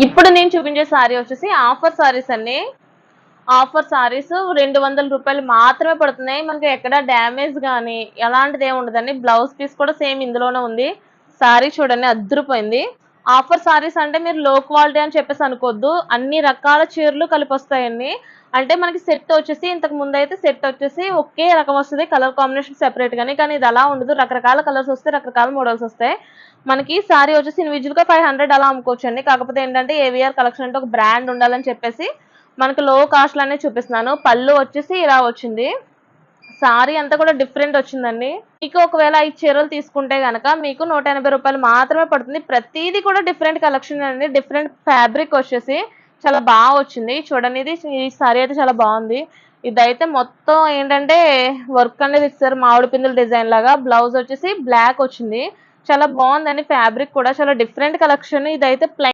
ఇప్పుడు నేను చూపించే సారీ వచ్చేసి ఆఫర్ సారీస్ అండి. ఆఫర్ సారీస్ 200 రూపాయలు మాత్రమే పడుతున్నాయి. మనకి ఎక్కడ డ్యామేజ్ గానీ ఎలాంటిది ఏమి ఉండదండి. బ్లౌజ్ పీస్ కూడా సేమ్ ఇందులోనే ఉంది. సారీ చూడండి అద్దిరిపోయింది. ఆఫర్ సారీస్ అంటే మీరు లో క్వాలిటీ అని చెప్పేసి అనుకోవద్దు. అన్ని రకాల చీరలు కలిపి వస్తాయండి. అంటే మనకి సెట్ వచ్చేసి ఇంతకు ముందైతే సెట్ వచ్చేసి ఒకే రకం వస్తది. కలర్ కాంబినేషన్ సెపరేట్ గాని. కానీ ఇది అలా ఉండదు. రకరకాల కలర్స్ వస్తాయి. రకరకాల మోడల్స్ వస్తాయి. మనకి సారీ వచ్చేసి ఇండివిడ్యువల్‌గా 500 అలా అమ్ముకోవచ్చండి. కాకపోతే ఏంటంటే ఏవిఆర్ కలెక్షన్ అంటే ఒక బ్రాండ్ ఉండాలని చెప్పేసి మనకి లో కాస్ట్‌లోనే చూపిస్తున్నాను. పళ్ళు వచ్చేసి ఇలా వచ్చింది. సారీ అంతా కూడా డిఫరెంట్ వచ్చిందండి. మీకు ఒకవేళ ఈ చీరలు తీసుకుంటే గనక మీకు 180 రూపాయలు మాత్రమే పడుతుంది. ప్రతీది కూడా డిఫరెంట్ కలెక్షన్ అండి. డిఫరెంట్ ఫ్యాబ్రిక్ వచ్చేసి చాలా వచ్చింది. చూడండి ఈ సారీ అయితే చాలా బాగుంది. ఇదైతే మొత్తం ఏంటంటే వర్క్ అనేది ఇచ్చారు మామిడి పిందుల డిజైన్ లాగా. బ్లౌజ్ వచ్చేసి బ్లాక్ వచ్చింది. చాలా బాగుందండి ఫ్యాబ్రిక్ కూడా చాలా డిఫరెంట్ కలెక్షన్. ఇదైతే ప్లెయిన్